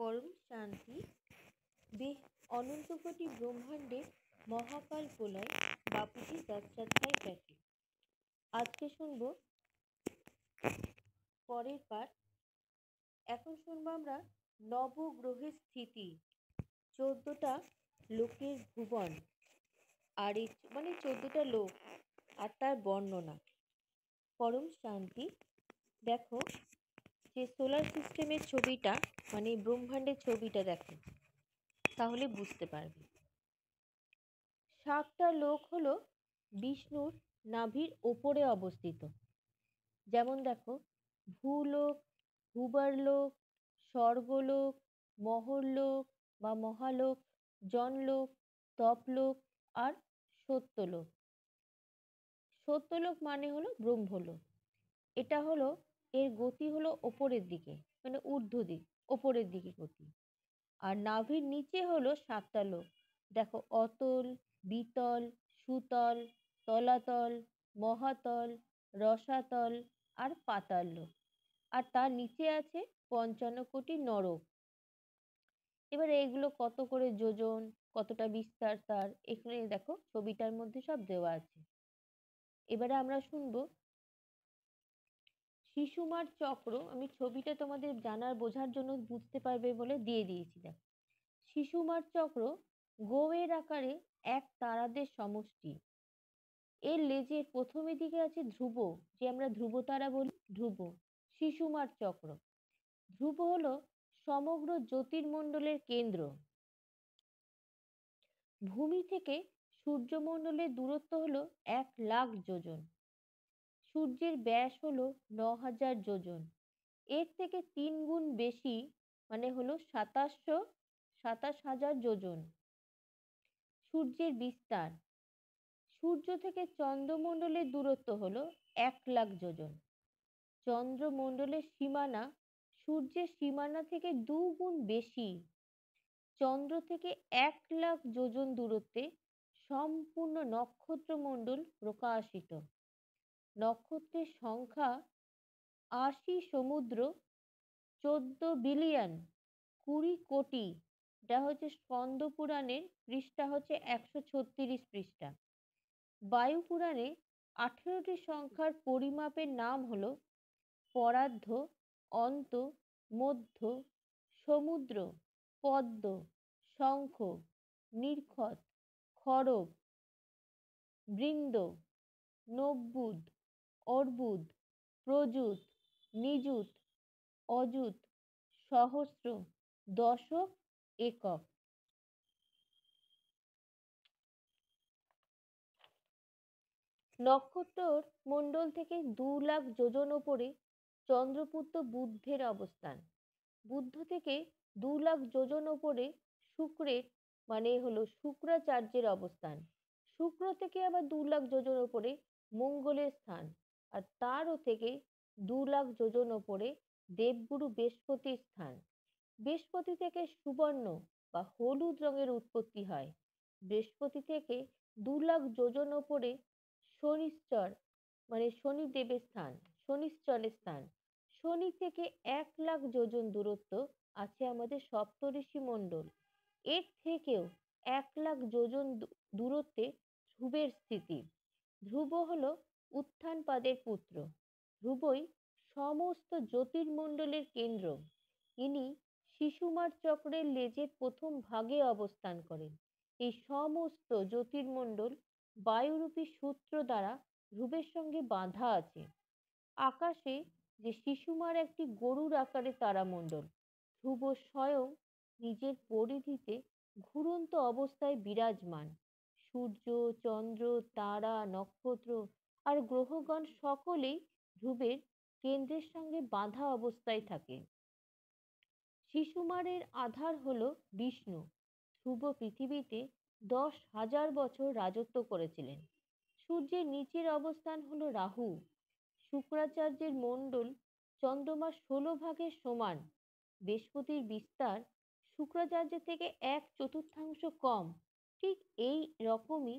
পরম শান্তি অনন্ত কোটি ব্রহ্মাণ্ডের মহাকাল প্রলয় বাপুজি দত্তাত্রেয় ব্যাখ্যা। আজকে শুনবো পরের পাঠ। এখন শুনবো আমরা নবগ্রহের স্থিতি, 14টা লোকের ভুবন, আর এই মানে 14টা লোক আর তার বর্ণনা। পরম শান্তি। দেখো যে সোলার সিস্টেমের ছবিটা মানে ব্রহ্মাণ্ডের ছবিটা দেখো, তাহলে বুঝতে পারবে। 7টা লোক হলো বিষ্ণুর নাভির ওপরে অবস্থিত। যেমন দেখো, ভূলোক, ভূবরলোক, স্বর্গলোক, মহরলোক বা মহালোক, জনলোক, তপলোক আর সত্যলোক। সত্যলোক মানে হলো ব্রহ্মলোক। এটা হলো এর গতি হলো ওপরের দিকে, মানে ঊর্ধ্ব দিক, ওপরের দিকে গতি। আর নাভির নিচে হলো 7টা লোক। দেখো, অতল, বিতল, সুতল, তলাতল, মহাতল, রসাতল আর পাতাল লোক। আর তার নিচে আছে 55 কোটি নরক। এবার এইগুলো কত করে যোজন, কতটা বিস্তার তার এখানে দেখো ছবিটার মধ্যে সব দেওয়া আছে। এবারে আমরা শুনবো শিশুমার চক্র। আমি ছবিটা তোমাদের জানার বোঝার জন্য বুঝতে পারবে বলে দিয়ে দিয়েছি। দেখো, শিশুমার চক্র গোয়ের আকারে এক তারাদের সমষ্টি। এর লেজের প্রথমের দিকে আছে ধ্রুব, যে আমরা ধ্রুব তারা বলি, ধ্রুব। শিশুমার চক্র, ধ্রুব হলো সমগ্র জ্যোতির্মণ্ডলের কেন্দ্র। ভূমি থেকে সূর্যমণ্ডলের দূরত্ব হলো 1,00,000 যোজন। সূর্যের ব্যাস হলো 9,000 যোজন। এর থেকে 3 গুণ বেশি, মানে হলো 27,000 যোজন। সূর্যের বিস্তার, সূর্য থেকে চন্দ্রমণ্ডলের দূরত্ব হলো 1,00,000 যোজন। চন্দ্রমণ্ডলের সীমানা সূর্যের সীমানা থেকে 2 গুণ বেশি। চন্দ্র থেকে 1,00,000 যোজন দূরত্বে সম্পূর্ণ নক্ষত্রমণ্ডল প্রকাশিত। নক্ষত্রের সংখ্যা 80 সমুদ্র, 14 বিলিয়ন, 20 কোটি। এটা হচ্ছে স্কন্দ পুরাণের পৃষ্ঠা হচ্ছে 136 পৃষ্ঠা। বায়ু পুরাণে 18টি সংখ্যার পরিমাপের নাম হলো পরার্ধ, অন্ত, মধ্য, সমুদ্র, পদ্ম, শঙ্খ, নীরখত, খড়গ, বৃন্দ, নব্বুদ, অর্বুদ, প্রযুত, নিযুত, অযুত, সহস্র, দশক, একক। নক্ষত্র মণ্ডল থেকে 2,00,000 যোজন ওপরে চন্দ্রপুত্র বুধের অবস্থান। বুধ থেকে 2,00,000 যোজন ওপরে শুক্রের, মানে হলো শুক্রাচার্যের অবস্থান। শুক্র থেকে আবার 2,00,000 যোজন ওপরে মঙ্গলের স্থান। আর তারও থেকে 2,00,000 যোজন ওপরে দেবগুরু বৃহস্পতির স্থান। বৃহস্পতি থেকে সুবর্ণ বা হলুদ রঙের উৎপত্তি হয়। বৃহস্পতি থেকে 2,00,000 যোজন ওপরে শনিশ্চর, মানে শনিদেবের স্থান, শনিশ্চরের স্থান। শনি থেকে 1,00,000 যোজন দূরত্ব আছে আমাদের সপ্তঋষি মণ্ডল। এর থেকেও 1,00,000 যোজন দূরত্বে ধ্রুবের স্থিতি। ধ্রুব হলো উত্থানপাদের পুত্র। ধ্রুবই সমস্ত জ্যোতির্মণ্ডলের কেন্দ্র। ইনি শিশুমার চক্রের লেজের প্রথম ভাগে অবস্থান করেন। এই সমস্ত জ্যোতির্মণ্ডল বায়ুরূপী সূত্র দ্বারা ধ্রুবের সঙ্গে বাঁধা আছে। আকাশে যে শিশুমার একটি গরুর আকারে তারামণ্ডল। ধ্রুব স্বয়ং নিজের পরিধিতে ঘুরন্ত অবস্থায় বিরাজমান। সূর্য, চন্দ্র, তারা, নক্ষত্র আর গ্রহগণ সকলেই ধ্রুবের কেন্দ্রের সঙ্গে বাঁধা অবস্থায় থাকে। শিশুমারের আধার হলো বিষ্ণু। ধ্রুব পৃথিবীতে 10,000 বছর রাজত্ব করেছিলেন। সূর্যের নিচের অবস্থান হলো রাহু। শুক্রাচার্যের মণ্ডল চন্দ্রমার 16 ভাগের সমান। বৃহস্পতির বিস্তার শুক্রাচার্যের থেকে 1/4 কম। ঠিক এই রকমই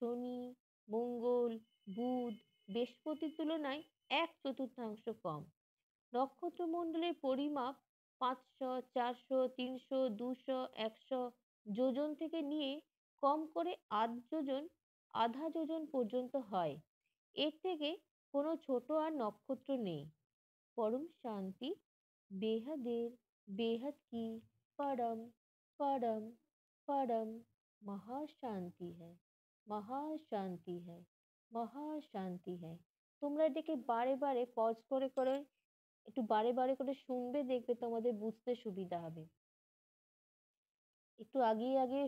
শনি, মঙ্গল, বুধ বৃহস্পতির তুলনায় 1/4 কম। নক্ষত্রমণ্ডলের পরিমাপ 500, 400, 300, 200, 100 যোজন থেকে নিয়ে কম করে আধা যোজন পর্যন্ত হয়। এর থেকে কোনো ছোট আর নক্ষত্র নেই। পরম শান্তি बेहदेर बेहद की परम परम परम মহাশান্তি হ্যায় মহাশান্তি হ্যায় মহাশান্তি হ্যায়। তোমরা এটাকে বারে বারে পজ করে করে একটু বারে বারে করে শুনবে, দেখবে তোমাদের বুঝতে সুবিধা হবে। একটু আগিয়ে আগিয়ে